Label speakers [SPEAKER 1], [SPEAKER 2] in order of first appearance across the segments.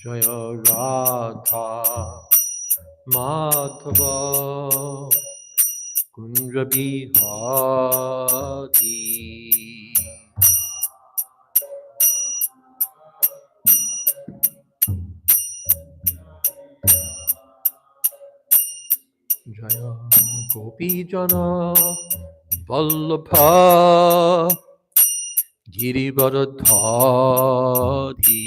[SPEAKER 1] Jaya Radha Madhava Kunja Bihari Jaya Gopi Jana Vallabha Girivardhari.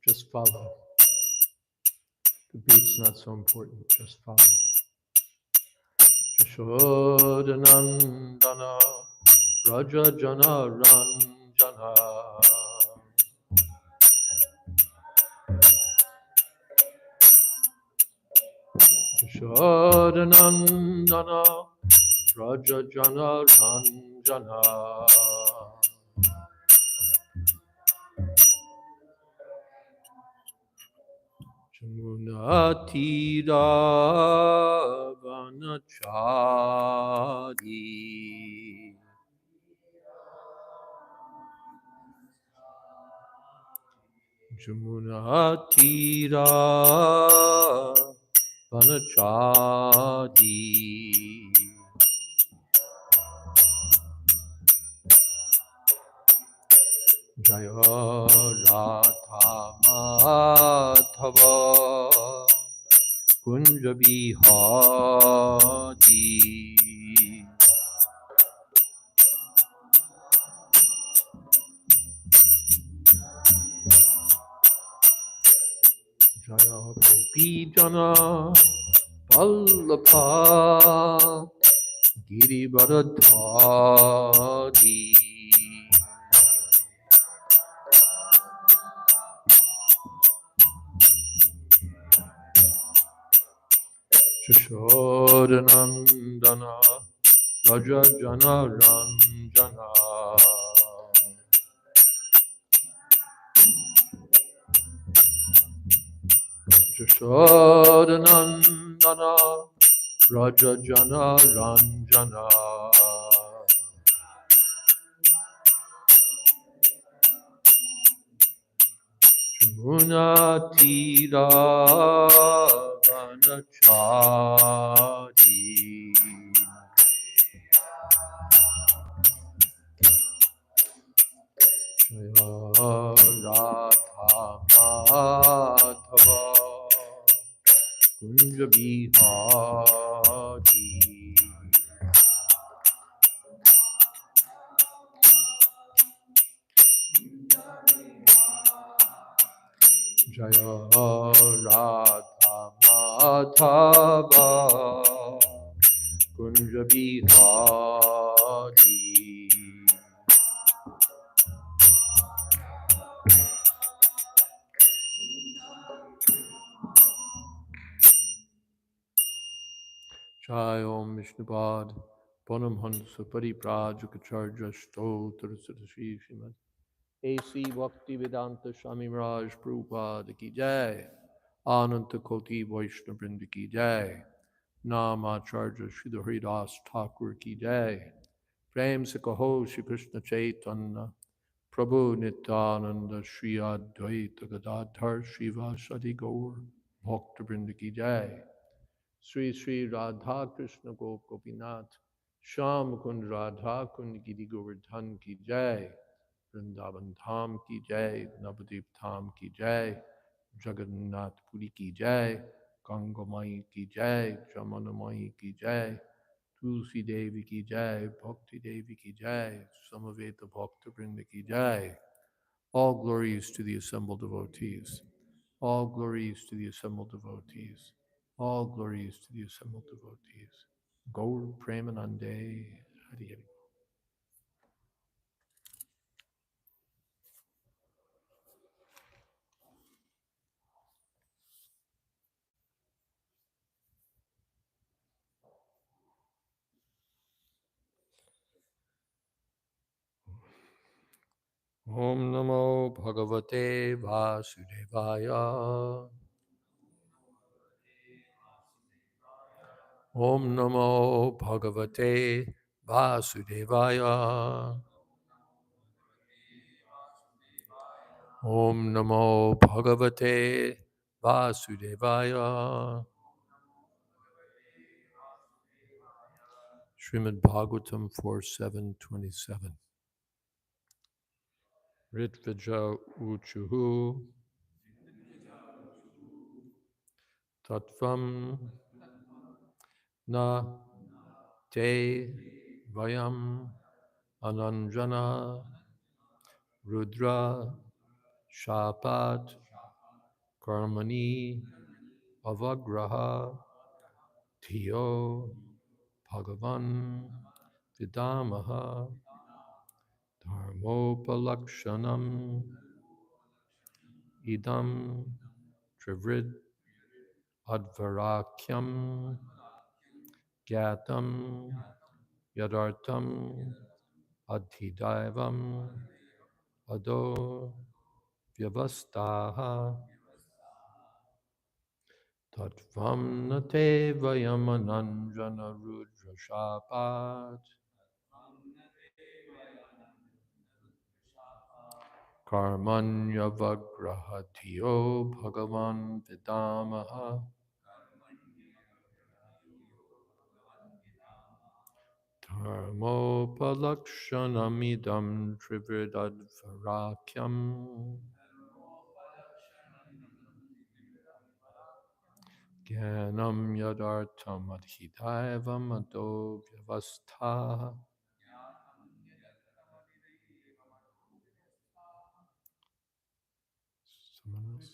[SPEAKER 1] Just follow. The beat's not so important, just follow. Jashodanandana Raja Jana Ranjana Jashodanandana Raja Jana Ranjana Jamunatira Vanachari Jamunatira Vanachari Jaya Radha Madhava Kunja Bihari Jaya Gopi Jana Vallabha Girivardhari Jashodanandana Raja Jana Ranjana Jashodanandana Raja Jana Ranjana Jamunatira Vanachari Jaya Radha Madhava Kunja Bihari Jaya Radha Madhava Kunja Bihari Jai Om Vishnupad Panam Hansa Pariprajukacharya Stotra Sri Śrimad A.C. Bhaktivedanta Swami Maharaj Prabhupada Ki Jai Ananta Koti Vaishnava Vrinda Ki Jai Namacharya Sridhar Haridas Thakur Ki Jai Prem Se Kaho Shri Krishna Chaitanya Prabhu Nityananda Shri Advaita Gadadhar Srivasadi Gaur Bhakta Vrinda Ki Jai Sri Sri Radha Krishna Gopinath Sham Kund Radha Kund Giri Govardhan Ki Jai Vrindavan Dham Ki Jai Navadip Dham Ki Jai Jagannath Puri Ki Jai Ganga Mai Ki Jai Jamana Mai Ki Jai Tulsi Devi Ki Jai Bhakti Devi Ki Jai Samaveta Bhakta Vrinda Ki Jai. All glories to the assembled devotees. All glories to the assembled devotees. All glories to the assembled devotees. Gaur Premanande Hari Hari. Om Namo Bhagavate Vasudevaya. Om Namo Bhagavate Vasudevaya. Om Namo Bhagavate Vasudevaya. Śrimad Bhāgavatam 4.7.27. Ritvaja Uchuhu Tattvam Na Te Vayam Ananjana Rudra Shapat Karmani Avagraha Tiyo Bhagavan Vidamaha Dharmopalakshanam Idam Trivrid Advarakyam Gyatam Yadartam Adhidaivam Ado Vyavastaha Tattvam Nate Vayamananjana Rudra Shapat Karmanyavagrahatiyo Bhagavan Vidamaha Dharmopalakshanamidam Trivridadvarakyam Jnanam Yadartam Adhidaivam Ado Vyavastha. Someone else?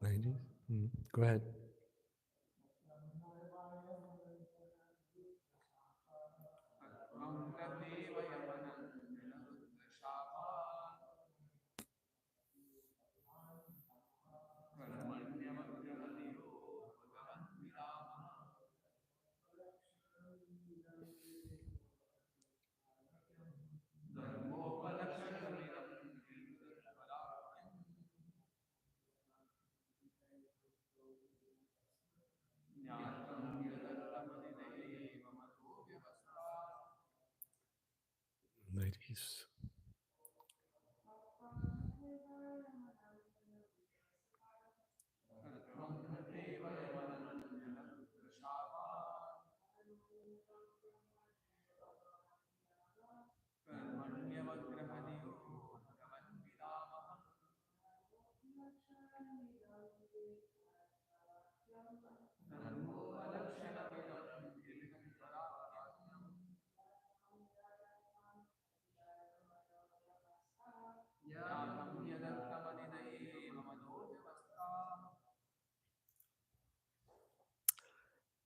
[SPEAKER 1] Ladies? Go ahead. Ladies.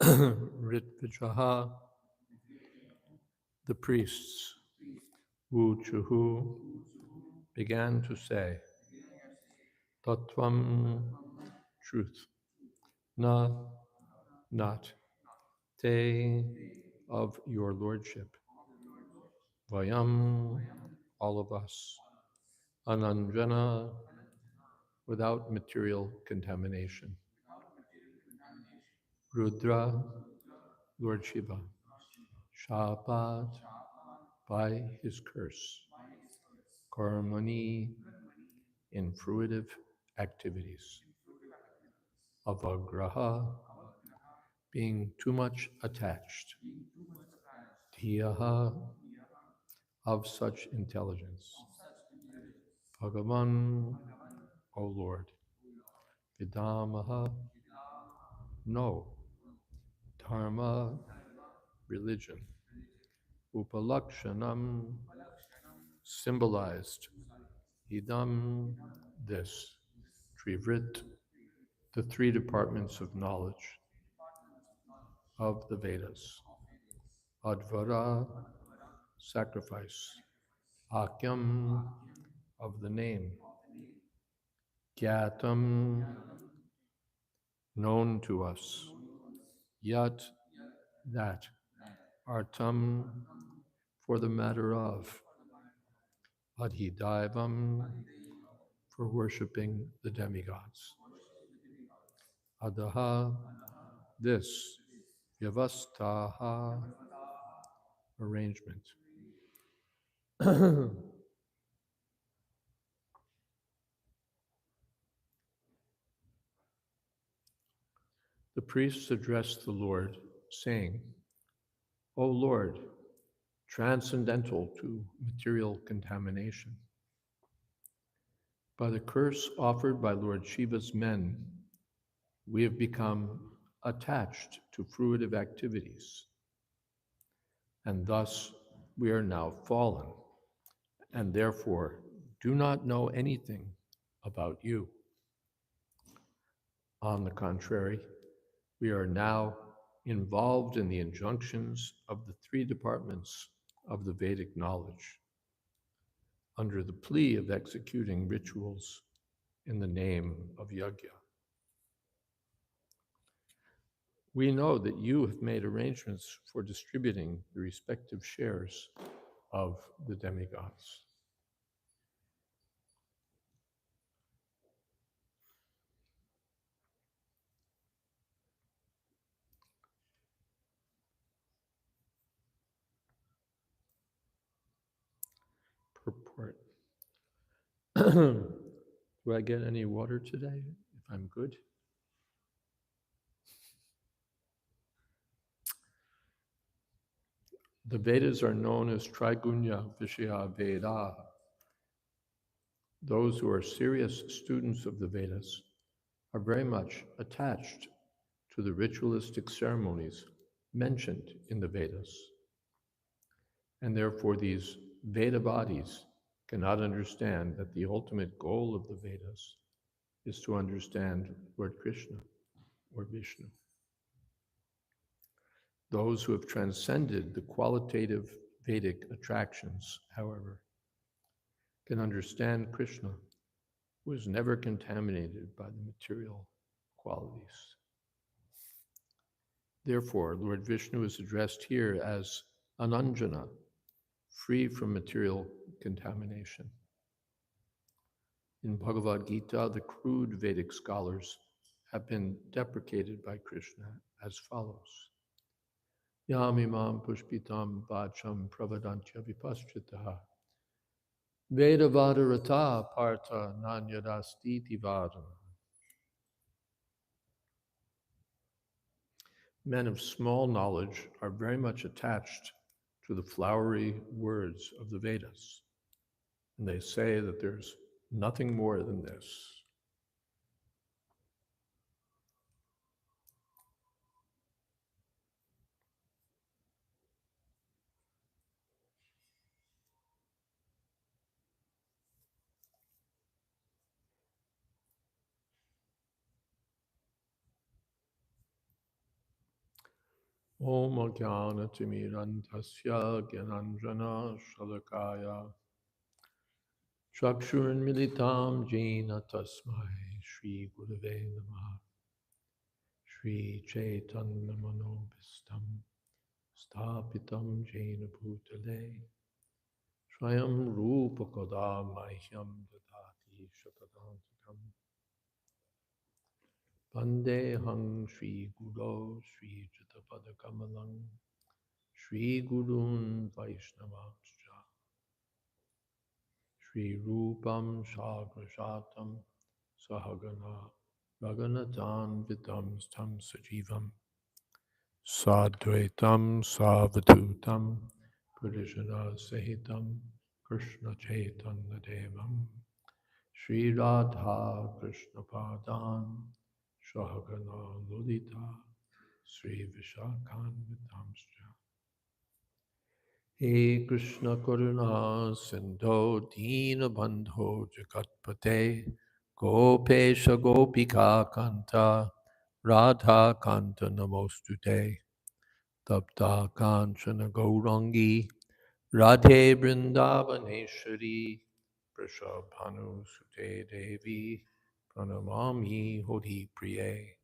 [SPEAKER 1] Ritvijaha, the priests, Uchuhu, began to say, Tattvam, truth, Na, not, Te, of your lordship, Vayam, all of us, Ananjana, without material contamination. Rudra, Lord Shiva, Shapat, by his curse. Karmani, in fruitive activities. Avagraha, being too much attached. Dhiyaha, of such intelligence. Bhagavan, O Lord. Vidamaha, no. Dharma, religion. Upalakshanam, symbolized. Idam, this. Trivrit, the three departments of knowledge of the Vedas. Advara, sacrifice. Akyam, of the name. Gyatam, known to us. Yat, that. Artam, for the matter of. Adhidaivam, for worshipping the demigods. Adaha, this. Vyavastaha, arrangement. The priests addressed the Lord, saying, O Lord, transcendental to material contamination, by the curse offered by Lord Shiva's men, we have become attached to fruitive activities, and thus we are now fallen, and therefore do not know anything about you. On the contrary, we are now involved in the injunctions of the three departments of the Vedic knowledge, under the plea of executing rituals in the name of Yajna. We know that you have made arrangements for distributing the respective shares of the demigods. Purport. Do I get any water today? If I'm good? The Vedas are known as Trigunya Vishaya Veda. Those who are serious students of the Vedas are very much attached to the ritualistic ceremonies mentioned in the Vedas. And therefore these Vedavadis cannot understand that the ultimate goal of the Vedas is to understand Lord Krishna or Vishnu. Those who have transcended the qualitative Vedic attractions, however, can understand Krishna, who is never contaminated by the material qualities. Therefore, Lord Vishnu is addressed here as Ananjana, free from material contamination. In Bhagavad Gita, the crude Vedic scholars have been deprecated by Krishna as follows. Yamimam pushpitam vacham pravadantya vipaschitaha Vedavadarata parta nanyadastiti vadana. Men of small knowledge are very much attached to the flowery words of the Vedas, and they say that there's nothing more than this. Om Ajnana Timirantasya Gyananjana Shalakaya Chakshurun Militam Jena Tasmai Shri Gurave Namaha Shri Chaitanya Manobhistam Stapitam Jena Bhutale Swayam Rupa Kada Mahyam Dadati Shatadantikam Pandehang Sri Guru Sri Jatapada Kamalang Sri Gurun Vaishnavamscha Sri Rupam Sagrajatam Sahagana Raganatan Vitam Tam Sajivam Sadvaitam Savatutam Purishana Sahitam Krishna Chaitanya Devam Sri Radha Krishna Padan Sahagana Lulita Sri Vishakhan Vitamscha He Krishna Karuna Sindho Dina Bandho Jagatpate Gopesha Gopika Kanta Radha Kanta Namostute Tapta Kanchana Gaurangi Radhe Vrindavaneshwari Prishabhanu Sute Devi Pranamami Hodi Priye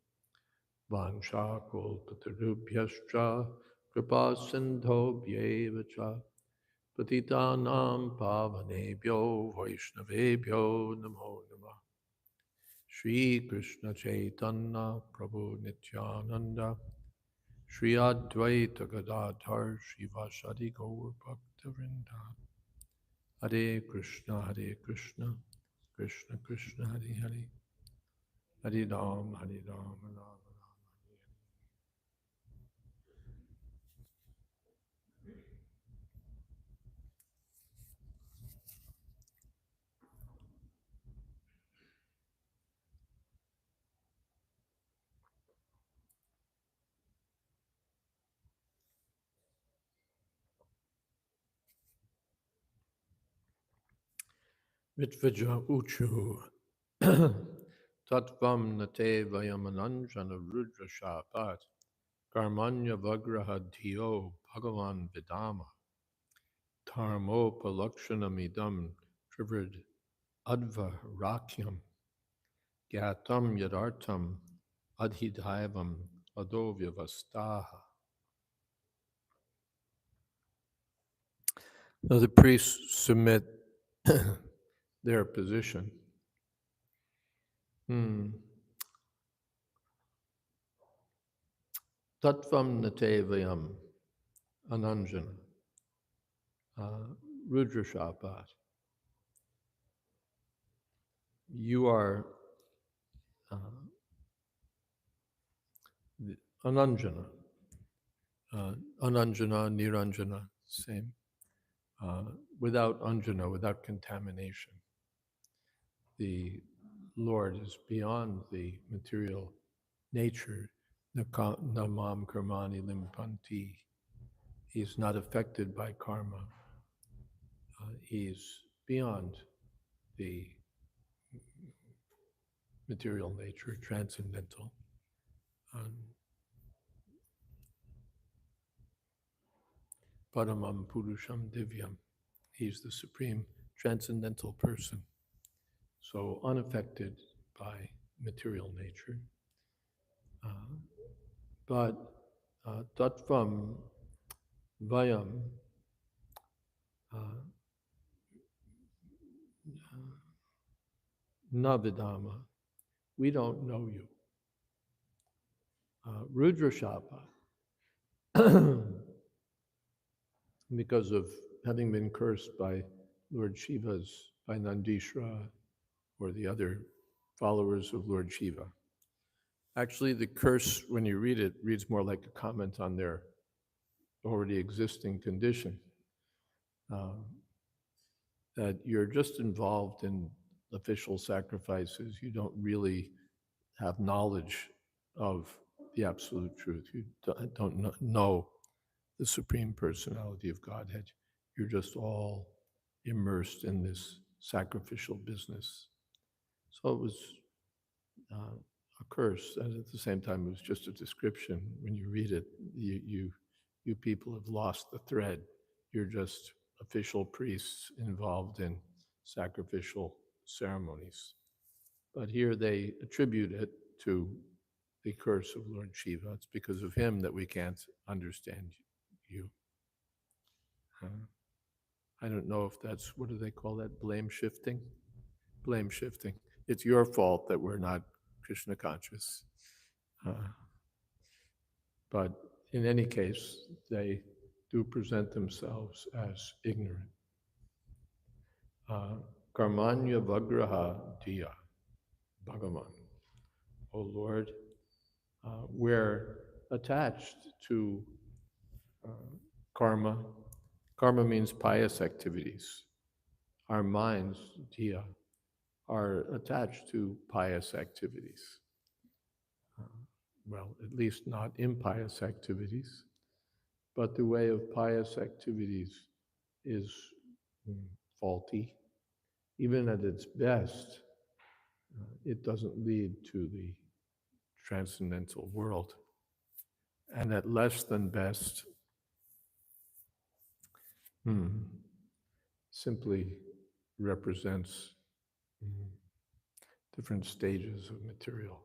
[SPEAKER 1] Vansha Kolpatarubhyascha Kripa Sindho Bhyevacha Patitanam Pavanebhyo Vaishnavebhyo Namo Namah Shri Krishna Chaitanya Prabhu Nityananda Shri Advaita Gadadhar Shivasadi Gaur Bhaktivinoda Hare Krishna Krishna Krishna Hare Hare Hare Ram Ram Ram. Mitvaja Uchu Tattvam Nate Vayamananjana Rudra Shapat Karmanya Vagraha Dhiyo Bhagavan Vidama Dharmo Palakshanamidam Trivad Adva Rakyam Gyatam Yadartam Adhidhaivam Adovyavastaha. Now the priests submit their position. Tattvam Natevayam Ananjana Rudra Shapat. You are Ananjana. Ananjana, Niranjana, same. Without Anjana, without contamination. The Lord is beyond the material nature. Namam karmani limpanti. He's not affected by karma. He's beyond the material nature, transcendental. Paramam Purusham Divyam. He's the supreme transcendental person. So unaffected by material nature. But Tattvam Vayam Navidama. We don't know you. Rudra Shapa. Because of having been cursed by Lord Shiva's, by Nandishra or the other followers of Lord Shiva. Actually, the curse, when you read it, reads more like a comment on their already existing condition. That you're just involved in official sacrifices. You don't really have knowledge of the absolute truth. You don't know the Supreme Personality of Godhead. You're just all immersed in this sacrificial business. So it was a curse, and at the same time, it was just a description. When you read it, you people have lost the thread. You're just official priests involved in sacrificial ceremonies. But here they attribute it to the curse of Lord Shiva. It's because of him that we can't understand you. I don't know if that's, what do they call that? Blame shifting? Blame shifting. It's your fault that we're not Krishna conscious. Uh, but in any case, they do present themselves as ignorant. Karmanya Vagraha Diya, Bhagavan. O Lord, we're attached to uh, karma. Karma means pious activities. Our minds, Diya, are attached to pious activities. Uh, well, at least not impious activities, but the way of pious activities is faulty. Even at its best, it doesn't lead to the transcendental world. And at less than best, simply represents different stages of material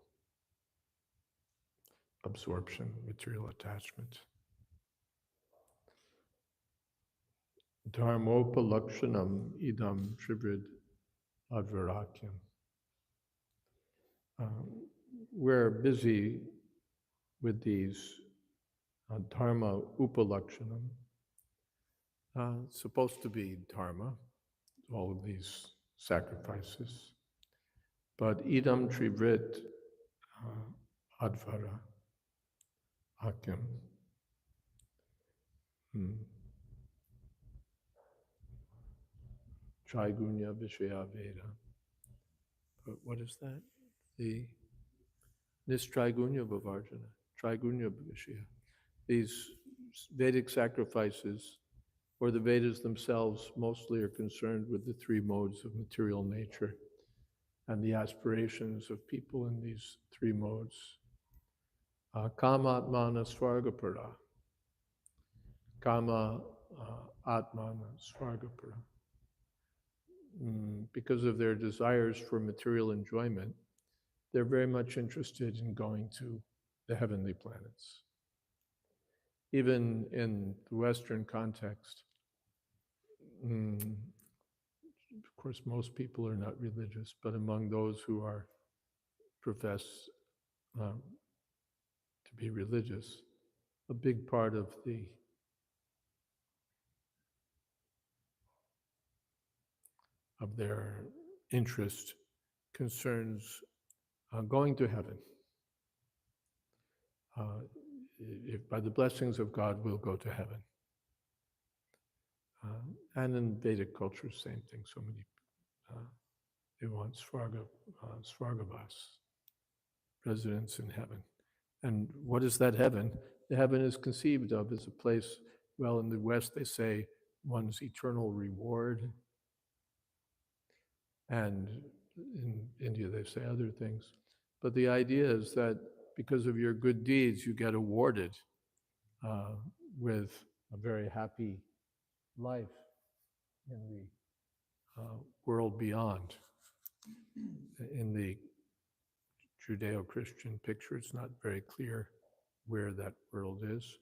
[SPEAKER 1] absorption, material attachment. Dharmopalakshanam idam tribrid advarakyam. We're busy with these dharma upalakshanam. It's supposed to be dharma, all of these sacrifices. But idam trivrit advara akyam. Traigunya Vishaya Veda. But what is that? The Nistraigunya Vavarjana, Traigunya Vishaya. These Vedic sacrifices, or the Vedas themselves, mostly are concerned with the three modes of material nature and the aspirations of people in these three modes. Kama Atmana Svargapara. Kama Atmana Svargapara. Because of their desires for material enjoyment, they're very much interested in going to the heavenly planets. Even in the Western context, of course, most people are not religious, but among those who are profess to be religious, a big part of their interest concerns going to heaven. If by the blessings of God, we'll go to heaven. And in Vedic culture, same thing. So many, they want Svargavas, residence in heaven. And what is that heaven? The heaven is conceived of as a place, well, in the West they say one's eternal reward. And in India they say other things. But the idea is that because of your good deeds, you get awarded with a very happy life in the world beyond. In the Judeo-Christian picture, it's not very clear where that world is.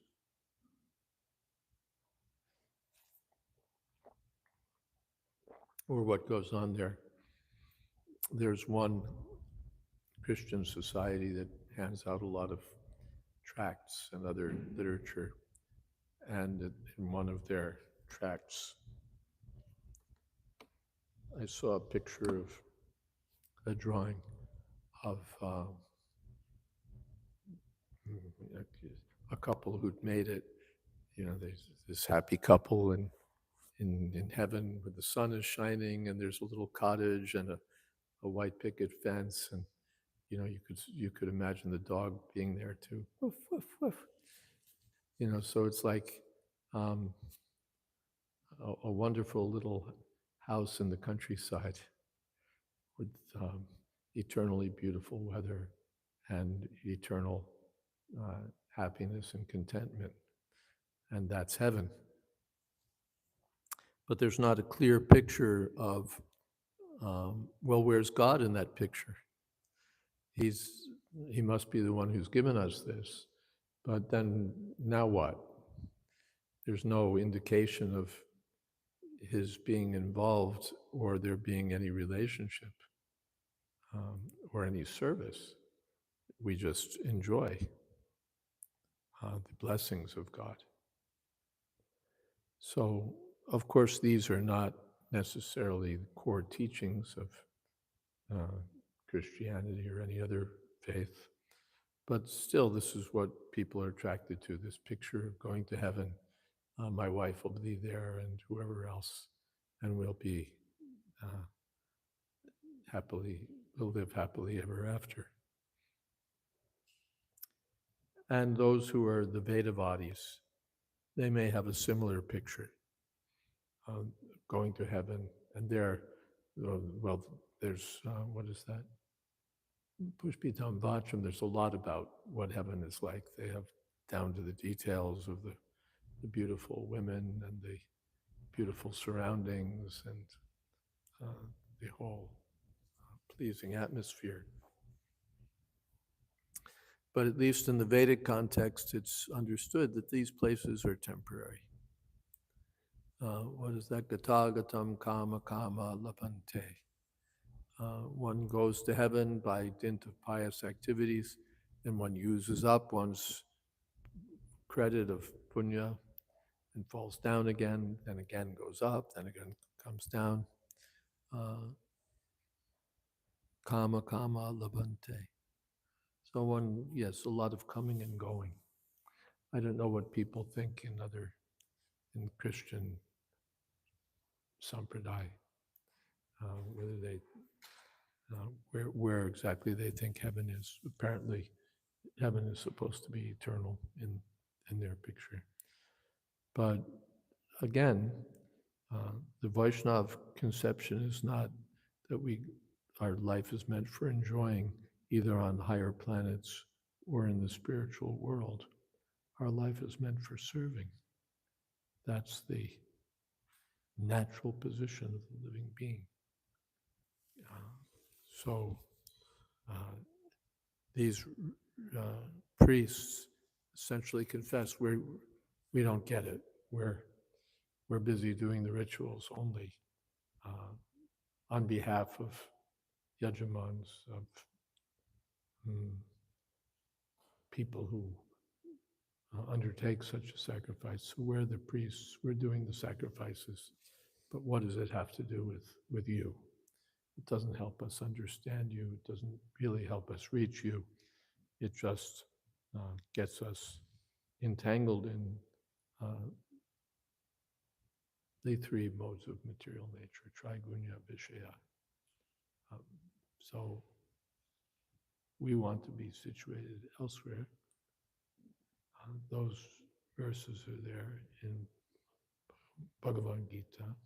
[SPEAKER 1] Or what goes on there. There's one Christian society that hands out a lot of tracts and other literature. And in one of their tracts, I saw a picture of a drawing of a couple who'd made it. You know, there's this happy couple in heaven where the sun is shining, and there's a little cottage and a white picket fence, and you know, you could imagine the dog being there too. Woof, woof, woof. You know, so it's like a wonderful little house in the countryside with eternally beautiful weather and eternal happiness and contentment. And that's heaven. But there's not a clear picture of, well, where's God in that picture? He must be the one who's given us this. But then now what? There's no indication of his being involved or there being any relationship or any service. We just enjoy the blessings of God. So, of course, these are not necessarily the core teachings of Christianity or any other faith, but still, this is what people are attracted to, this picture of going to heaven. My wife will be there and whoever else, and we'll be we'll live happily ever after. And those who are the Vedavadis, they may have a similar picture going to heaven, and there, well, there's, what is that? Pushpitam Vacham, there's a lot about what heaven is like. They have down to the details of the beautiful women and the beautiful surroundings and the whole pleasing atmosphere. But at least in the Vedic context, it's understood that these places are temporary. What is that? Gatagatam kama kama lapante. One goes to heaven by dint of pious activities, and one uses up one's credit of punya and falls down again, then again goes up, then again comes down. Kama kama labante. So one, yes, a lot of coming and going. I don't know what people think in Christian sampradaya, whether they, where exactly they think heaven is. Apparently, heaven is supposed to be eternal in their picture. But again, the Vaishnava conception is not that our life is meant for enjoying either on higher planets or in the spiritual world. Our life is meant for serving. That's the natural position of the living being. So these priests essentially confess we don't get it. We're busy doing the rituals only on behalf of yajamans, of people who undertake such a sacrifice. So we're the priests, we're doing the sacrifices, but what does it have to do with you? It doesn't help us understand you, it doesn't really help us reach you. It just gets us entangled in the three modes of material nature, trigunya, vishaya. So we want to be situated elsewhere. Those verses are there in Bhagavad Gita.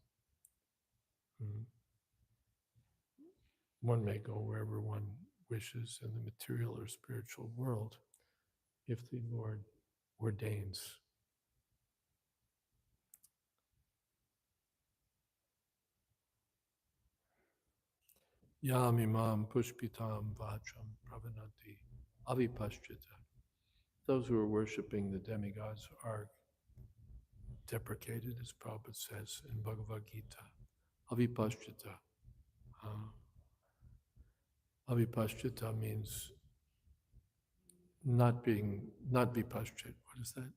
[SPEAKER 1] One may go wherever one wishes in the material or spiritual world if the Lord ordains. Yam imam pushpitam vacham pravanati avipashyata. Those who are worshipping the demigods are deprecated, as Prabhupada says in Bhagavad Gita. Avipashyata. Avipashyata means not vipaschit. What is that?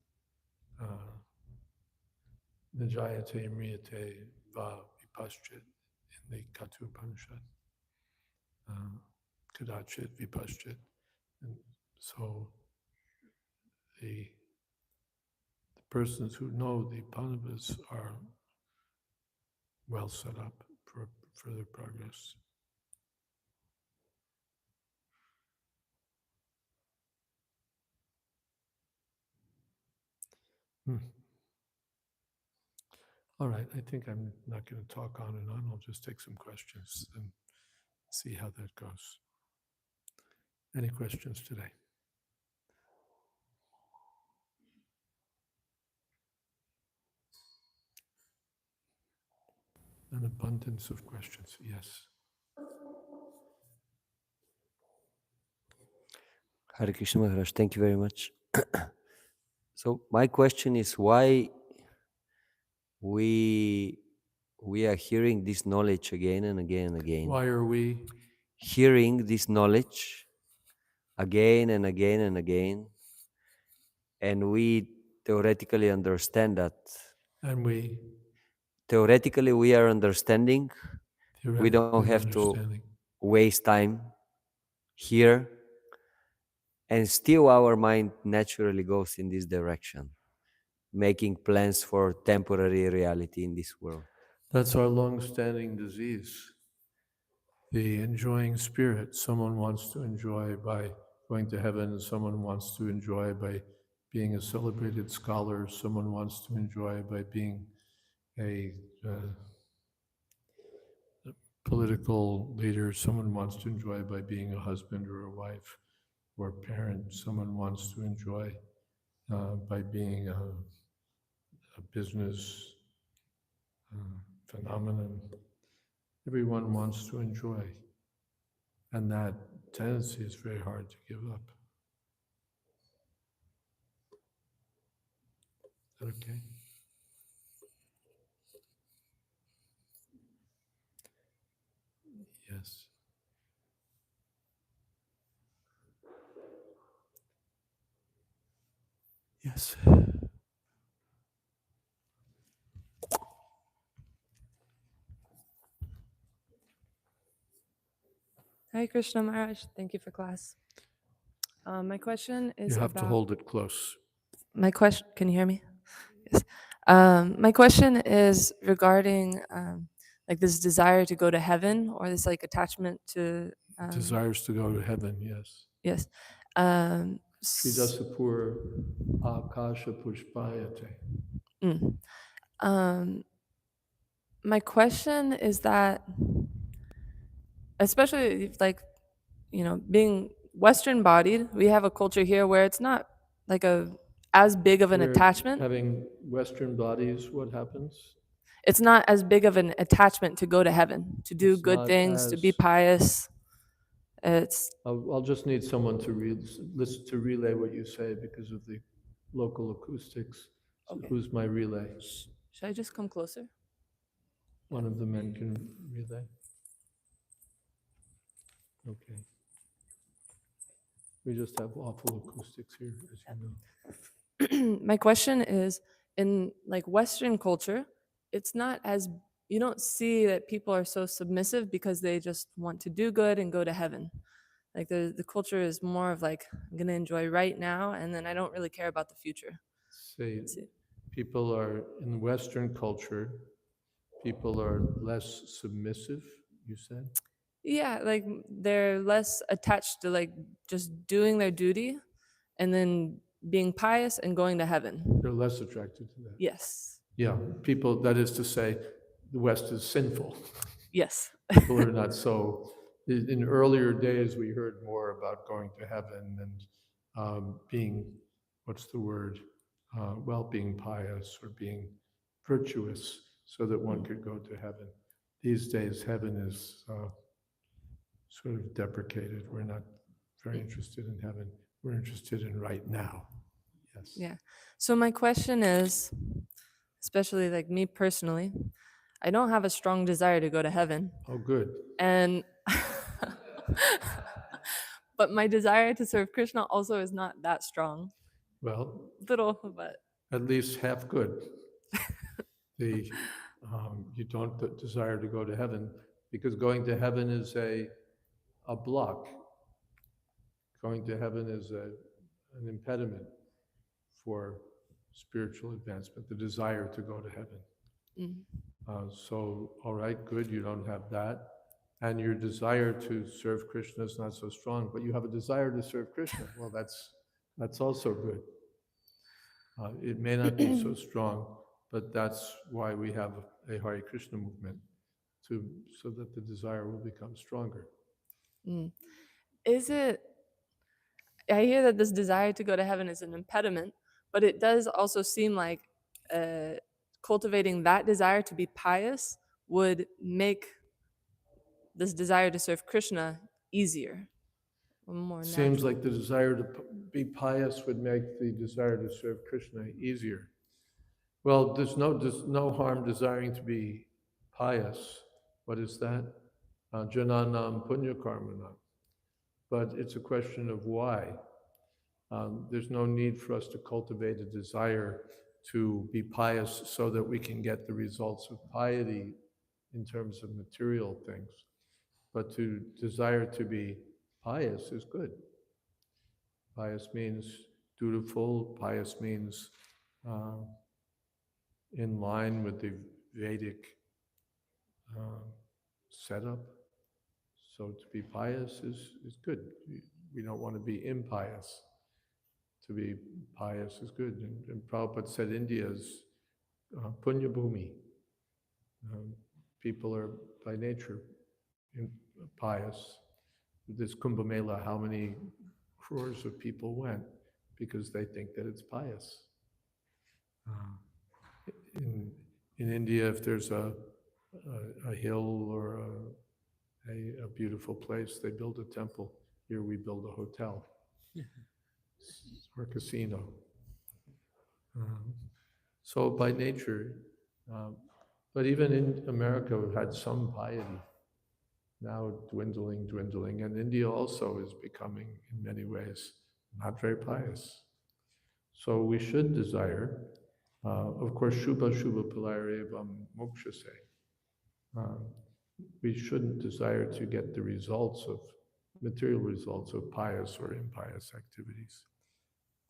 [SPEAKER 1] Nijayate mriyate va vipaschit in the Katu Upanishad. Kadachit vipaschit. And so the persons who know the Pandavas are well set up for further progress. All right, I think I'm not going to talk on and on. I'll just take some questions and see how that goes. Any questions today? An abundance of questions, yes.
[SPEAKER 2] Hare Krishna Maharaj, thank you very much. So my question is why we we are hearing this knowledge again and again and again.
[SPEAKER 1] Why are we?
[SPEAKER 2] Hearing this knowledge again and again and again. And we theoretically understand that.
[SPEAKER 1] And we
[SPEAKER 2] Theoretically, we are understanding. We don't
[SPEAKER 1] theoretically
[SPEAKER 2] have to
[SPEAKER 1] understanding.
[SPEAKER 2] waste time here. And still our mind naturally goes in this direction, making plans for temporary reality in this world.
[SPEAKER 1] That's our long-standing disease. The enjoying spirit. Someone wants to enjoy by going to heaven, and someone wants to enjoy by being a celebrated scholar. Someone wants to enjoy by being a political leader. Someone wants to enjoy by being a husband or a wife or a parent. Someone wants to enjoy by being a business phenomenon. Everyone wants to enjoy. And that tendency is very hard to give up. Is that okay? Yes. Yes.
[SPEAKER 3] Hare Krishna Maharaj, thank you for class. My question is
[SPEAKER 1] You have to
[SPEAKER 3] about
[SPEAKER 1] hold it close.
[SPEAKER 3] my question. Can you hear me? Yes. My question is regarding like this desire to go to heaven or this like attachment to
[SPEAKER 1] Desires to go to heaven, yes.
[SPEAKER 3] yes.
[SPEAKER 1] Sridasapur akasha pushpayate.
[SPEAKER 3] My question is that, especially if, like, you know, being Western bodied, we have a culture here where it's not like as big of an
[SPEAKER 1] We're
[SPEAKER 3] attachment.
[SPEAKER 1] having Western bodies, what happens?
[SPEAKER 3] It's not as big of an attachment to go to heaven, to do
[SPEAKER 1] It's
[SPEAKER 3] good
[SPEAKER 1] not
[SPEAKER 3] things, to be
[SPEAKER 1] as-
[SPEAKER 3] pious. It's
[SPEAKER 1] I'll just need someone to listen to relay what you say because of the local acoustics. So
[SPEAKER 3] Okay.
[SPEAKER 1] who's my relay?
[SPEAKER 3] Should I just come closer?
[SPEAKER 1] One of the men can relay. Okay. We just have awful acoustics here, as you know.
[SPEAKER 3] My question is, in like Western culture, it's not as, you don't see that people are so submissive because they just want to do good and go to heaven. Like the culture is more of like, I'm gonna enjoy right now, and then I don't really care about the future.
[SPEAKER 1] Say, people are in Western culture, people are less submissive, you said?
[SPEAKER 3] Yeah, like they're less attached to like just doing their duty and then being pious and going to heaven.
[SPEAKER 1] They're less attracted to that.
[SPEAKER 3] Yes.
[SPEAKER 1] Yeah, people, that is to say, the West is sinful.
[SPEAKER 3] Yes.
[SPEAKER 1] People are not so. In earlier days, we heard more about going to heaven and being, what's the word? Well, being pious or being virtuous so that one could go to heaven. These days, heaven is sort of deprecated. We're not very interested in heaven. We're interested in right now. Yes.
[SPEAKER 3] Yeah. So my question is, especially like me personally, I don't have a strong desire to go to heaven.
[SPEAKER 1] Oh, good.
[SPEAKER 3] And but my desire to serve Krishna also is not that strong.
[SPEAKER 1] Well,
[SPEAKER 3] Little, but
[SPEAKER 1] at least half good. You don't desire to go to heaven because going to heaven is a block. Going to heaven is an impediment for spiritual advancement, the desire to go to heaven. So, all right, good, you don't have that. And your desire to serve Krishna is not so strong, but you have a desire to serve Krishna. Well, that's also good. It may not be so strong, but that's why we have a Hare Krishna movement, so that the desire will become stronger.
[SPEAKER 3] is it, I hear that this desire to go to heaven is an impediment, but it does also seem like cultivating that desire to be pious would make this desire to serve Krishna easier, or more
[SPEAKER 1] Seems
[SPEAKER 3] natural.
[SPEAKER 1] like the desire to be pious would make the desire to serve Krishna easier. Well, there's no harm desiring to be pious. What is that? Jananam punya karmanam. But it's a question of why. There's no need for us to cultivate a desire to be pious so that we can get the results of piety in terms of material things. But to desire to be pious is good. Pious means dutiful. Pious means in line with the Vedic setup. So to be pious is good. We don't want to be impious. To be pious is good. And Prabhupada said India is punya bhumi. People are by nature pious. This Kumbh Mela, how many crores of people went because they think that it's pious. In India, if there's a hill or a beautiful place, they build a temple. Here we build a hotel or a casino. So by nature, but even in America, we've had some piety. Now dwindling, and India also is becoming, in many ways, not very pious. So we should desire, of course, Shubha Palayarevam Mokshase. We shouldn't desire to get the results of, material results of pious or impious activities,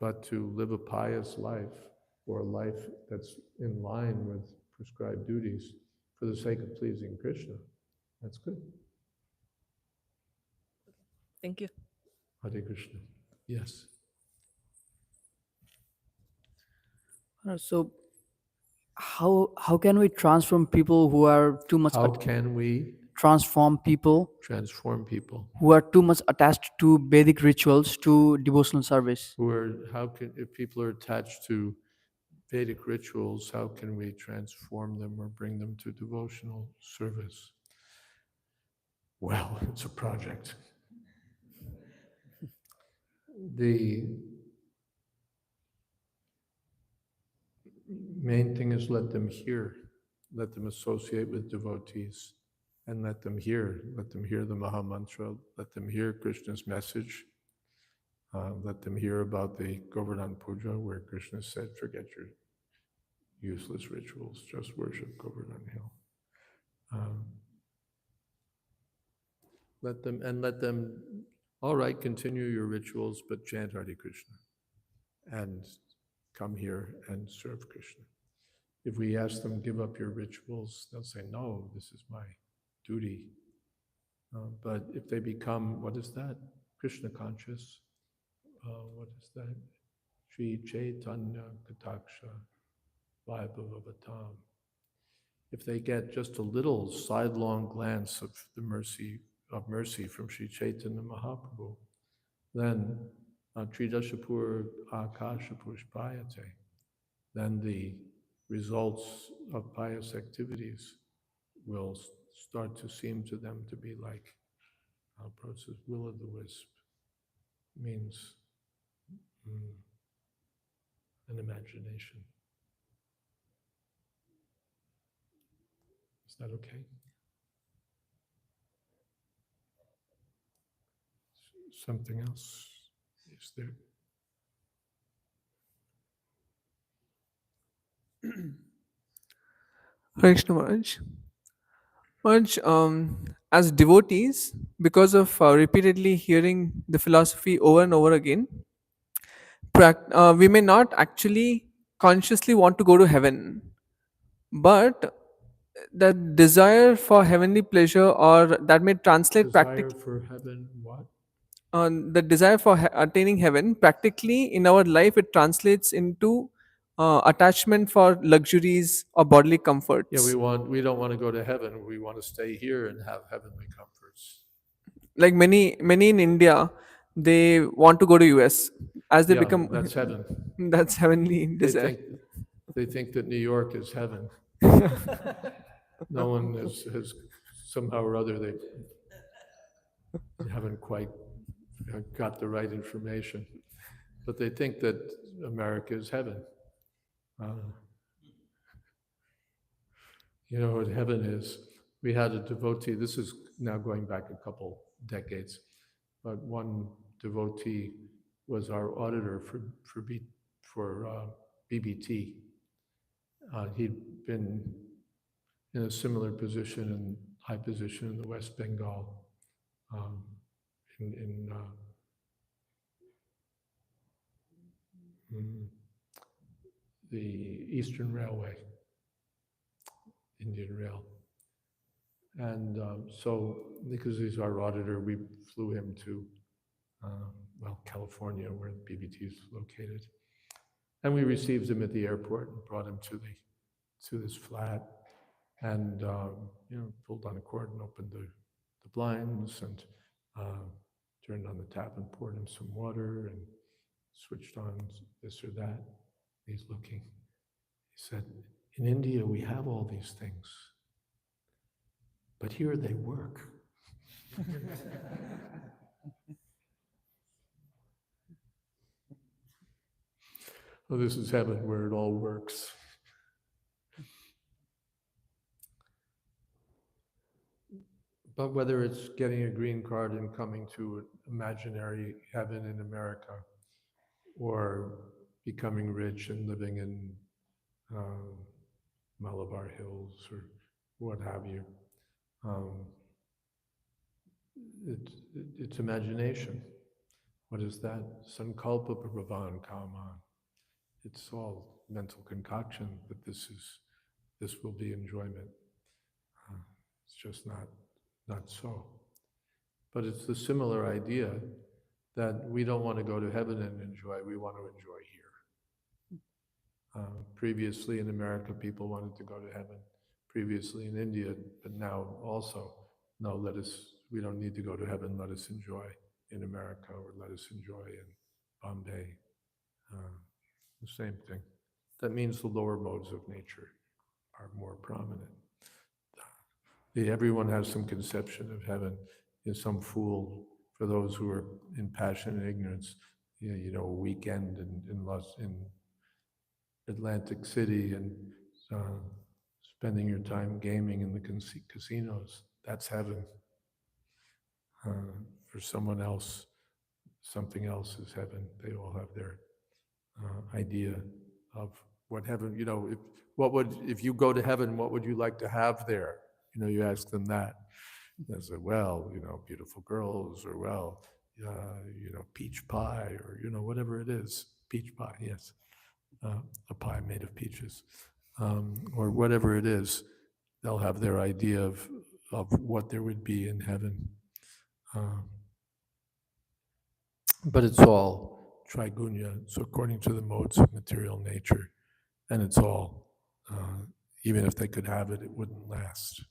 [SPEAKER 1] but to live a pious life, or a life that's in line with prescribed duties for the sake of pleasing Krishna. That's good.
[SPEAKER 3] Thank you.
[SPEAKER 1] Hare Krishna. Yes.
[SPEAKER 4] So, how can we transform people who are too much?
[SPEAKER 1] How can we
[SPEAKER 4] transform people
[SPEAKER 1] who
[SPEAKER 4] are too much attached to Vedic rituals, to devotional service?
[SPEAKER 1] if people are attached to Vedic rituals, how can we transform them or bring them to devotional service? Well, it's a project. The main thing is let them hear, let them associate with devotees, and let them hear the Maha Mantra, let them hear Krishna's message, let them hear about the Govardhan Puja, where Krishna said, forget your useless rituals, just worship Govardhan Hill. Let them, all right, continue your rituals, but chant Hare Krishna and come here and serve Krishna. If we ask them, give up your rituals, they'll say, no, this is my duty. But if they become, what is that? Krishna conscious. What is that? Shri Chaitanya Kataksha Vaibhavatam. If they get just a little sidelong glance of the mercy from Shri Chaitanya Mahaprabhu, then Tridashapur Akasha Pushpayate, then the results of pious activities will start to seem to them to be like Prabhupada says, will-o'-the-wisp, means an imagination. Is that okay? Something else? Is there?
[SPEAKER 5] Hare Krishna Maharaj. Maharaj, as devotees, because of repeatedly hearing the philosophy over and over again, we may not actually consciously want to go to heaven, but the desire for heavenly pleasure, or that may translate
[SPEAKER 1] Desire for heaven, what?
[SPEAKER 5] The desire for attaining heaven, practically in our life, it translates into attachment for luxuries or bodily comforts.
[SPEAKER 1] Yeah, we don't want to go to heaven. We want to stay here and have heavenly comforts.
[SPEAKER 5] Like many in India, they want to go to US as they
[SPEAKER 1] Yeah,
[SPEAKER 5] become.
[SPEAKER 1] that's heaven.
[SPEAKER 5] That's heavenly desire.
[SPEAKER 1] They think that New York is heaven. No one has somehow or other they haven't quite got the right information, but they think that America is heaven. You know what heaven is? We had a devotee, this is now going back a couple decades, but one devotee was our auditor for BBT. He'd been in a similar position and high position in the West Bengal, um, in the Eastern Railway, Indian Rail. And so, because he's our auditor, we flew him to, California, where BBT is located. And we received him at the airport and brought him to this flat, and pulled on a cord and opened the blinds, and turned on the tap and poured him some water and switched on this or that. He's looking. He said, "In India, we have all these things, but here they work." Well, this is heaven where it all works. But whether it's getting a green card and coming to an imaginary heaven in America, or becoming rich and living in Malabar Hills or what have you, it's imagination. What is that? Sankalpa Prabhavan Kama. It's all mental concoction that this will be enjoyment. It's just not so. But it's the similar idea that we don't want to go to heaven and enjoy, we want to enjoy here. Previously in America, people wanted to go to heaven. Previously in India, but now also, no, we don't need to go to heaven, let us enjoy in America, or let us enjoy in Bombay. The same thing. That means the lower modes of nature are more prominent. Everyone has some conception of heaven. Some fool, for those who are in passion and ignorance, a weekend in Atlantic City and spending your time gaming in the casinos, that's heaven. For someone else, something else is heaven. They all have their idea of what heaven, if you go to heaven, what would you like to have there? You ask them that. They say, well, beautiful girls, or peach pie, or whatever it is. Peach pie, yes. A pie made of peaches. Or whatever it is, they'll have their idea of what there would be in heaven. But it's all trigunya, so according to the modes of material nature, and it's all, even if they could have it, it wouldn't last.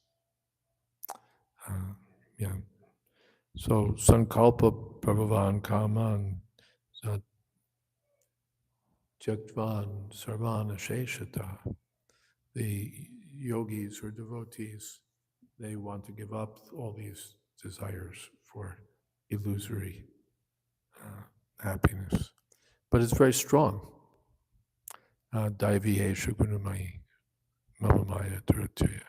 [SPEAKER 1] So sankalpa prabhavan kaman tyaktvan sarvana sheshata. The yogis or devotees, they want to give up all these desires for illusory happiness. But it's very strong. Daivihesha gunamayi mamamaya duratya.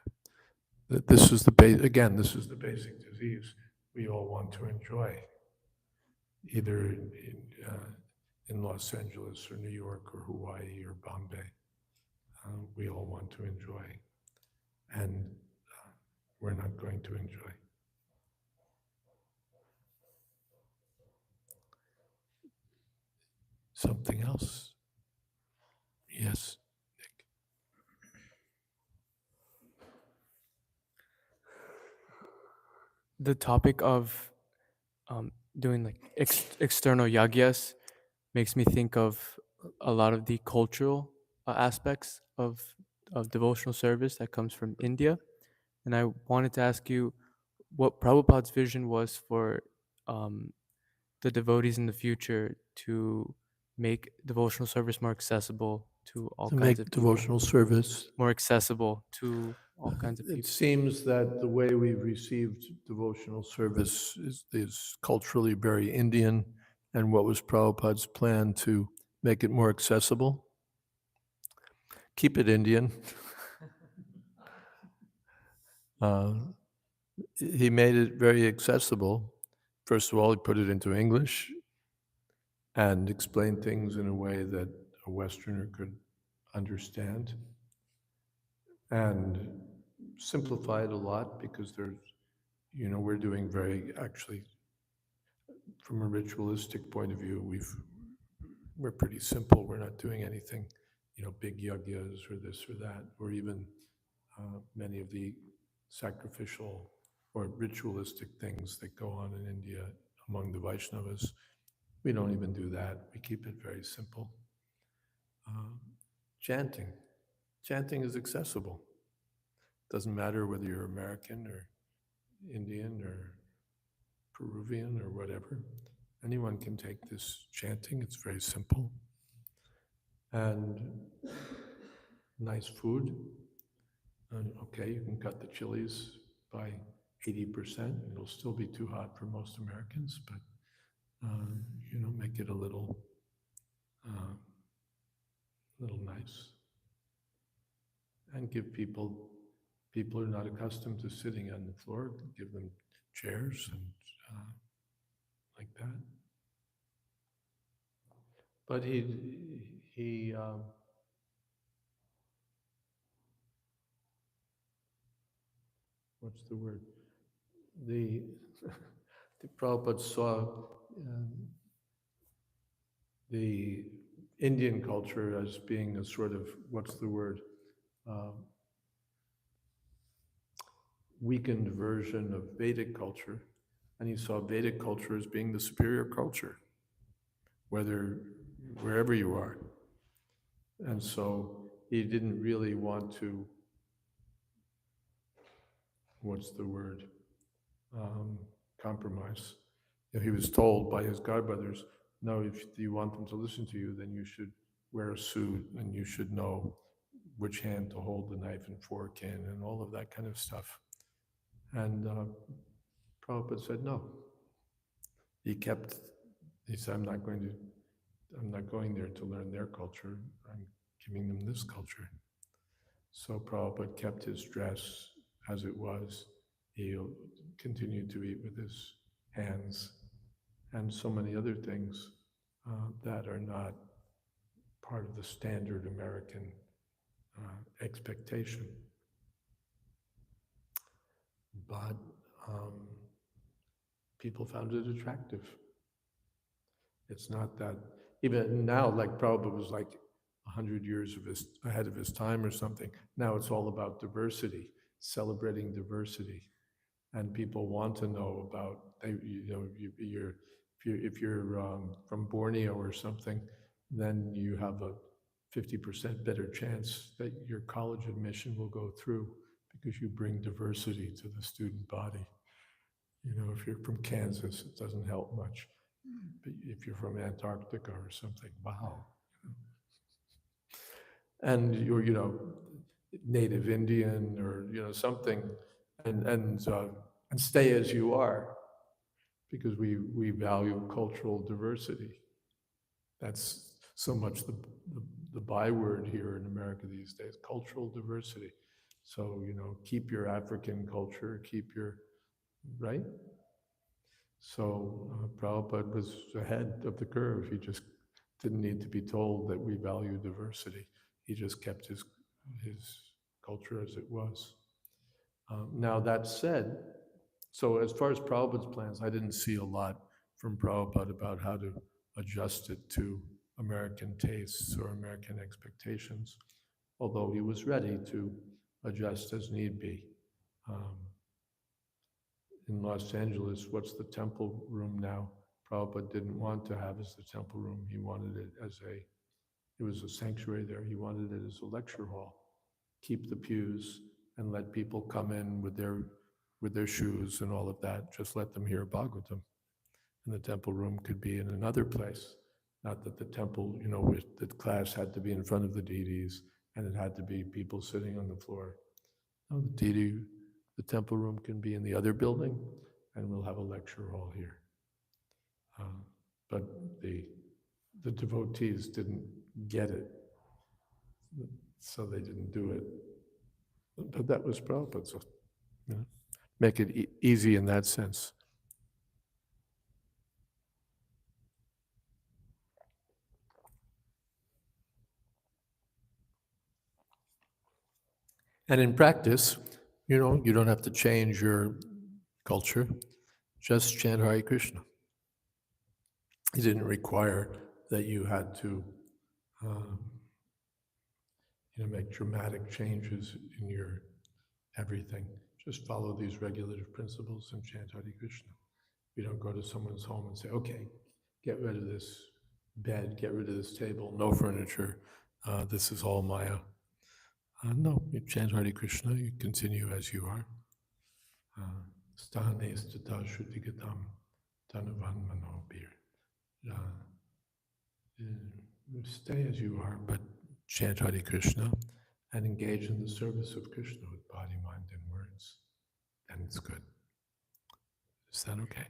[SPEAKER 1] This is the basic disease we all want to enjoy, either in Los Angeles or New York or Hawaii or Bombay. We all want to enjoy, and we're not going to enjoy. Something else? Yes, Nick.
[SPEAKER 5] The topic of doing like external yagyas makes me think of a lot of the cultural aspects of devotional service that comes from India. And I wanted to ask you what Prabhupada's vision was for the devotees in the future to make devotional service more accessible to all kinds of people.
[SPEAKER 1] Devotional service
[SPEAKER 5] More accessible to all kinds of
[SPEAKER 1] It
[SPEAKER 5] people.
[SPEAKER 1] seems that the way we've received devotional service is culturally very Indian, and what was Prabhupada's plan to make it more accessible? Keep it Indian. He made it very accessible. First of all, he put it into English and explained things in a way that a Westerner could understand, and simplified a lot because there's, we're doing very, actually, from a ritualistic point of view, we're pretty simple. We're not doing anything, big yagyas or this or that, or even many of the sacrificial or ritualistic things that go on in India among the Vaishnavas. We don't even do that. We keep it very simple. Chanting. Chanting is accessible. Doesn't matter whether you're American or Indian or Peruvian or whatever. Anyone can take this chanting. It's very simple. And nice food. And okay, you can cut the chilies by 80%. It'll still be too hot for most Americans, but make it a little nice. And give people who are not accustomed to sitting on the floor, give them chairs and like that. But he what's the word? The Prabhupada saw the Indian culture as being a sort of, what's the word? Weakened version of Vedic culture, and he saw Vedic culture as being the superior culture, wherever you are. And so he didn't really want to, what's the word, compromise. He was told by his godbrothers, no, if you want them to listen to you, then you should wear a suit and you should know which hand to hold the knife and fork in and all of that kind of stuff. And Prabhupada said no. He said, I'm not going there to learn their culture. I'm giving them this culture. So Prabhupada kept his dress as it was. He continued to eat with his hands, and so many other things that are not part of the standard American expectation. But people found it attractive. It's not that, even now, like Prabhupada was like 100 years ahead of his time or something. Now it's all about diversity, celebrating diversity. And people want to know about, if you're from Borneo or something, then you have a 50% better chance that your college admission will go through because you bring diversity to the student body. If you're from Kansas, it doesn't help much. But if you're from Antarctica or something, wow. And you're, native Indian or, something, and stay as you are, because we value cultural diversity. That's so much the byword here in America these days, cultural diversity. So, keep your African culture, keep your, right? So Prabhupada was ahead of the curve. He just didn't need to be told that we value diversity. He just kept his culture as it was. Now that said, so as far as Prabhupada's plans, I didn't see a lot from Prabhupada about how to adjust it to American tastes or American expectations, although he was ready to adjust as need be. In Los Angeles, what's the temple room now? Prabhupada didn't want to have as the temple room. He wanted it it was a sanctuary there. He wanted it as a lecture hall. Keep the pews and let people come in with their shoes and all of that. Just let them hear Bhāgavatam. And the temple room could be in another place. Not that the temple, the class had to be in front of the deities and it had to be people sitting on the floor. No, the temple room can be in the other building, and we'll have a lecture hall here. But the devotees didn't get it, so they didn't do it. But that was Prabhupada's You know, make it easy in that sense. And in practice, you don't have to change your culture. Just chant Hare Krishna. He didn't require that you had to, make dramatic changes in your everything. Just follow these regulative principles and chant Hare Krishna. You don't go to someone's home and say, okay, get rid of this bed, get rid of this table, no furniture, this is all Maya. No, you chant Hare Krishna, you continue as you are. Sthane stata shrutigatam tanuvan manobir. Stay as you are, but chant Hare Krishna and engage in the service of Krishna with body, mind, and words. And it's good. Is that okay?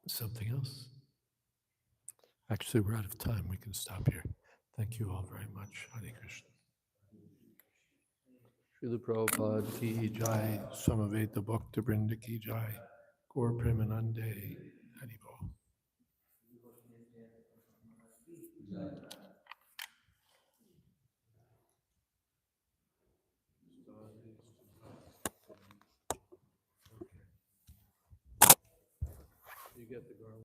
[SPEAKER 1] Something else? Actually, we're out of time. We can stop here. Thank you all very much. Hare Krishna. Srila Prabhupada ki jai, Samaveta Bhakta Brinda ki jai, Gaur Premanande, Haribo. You get the garland.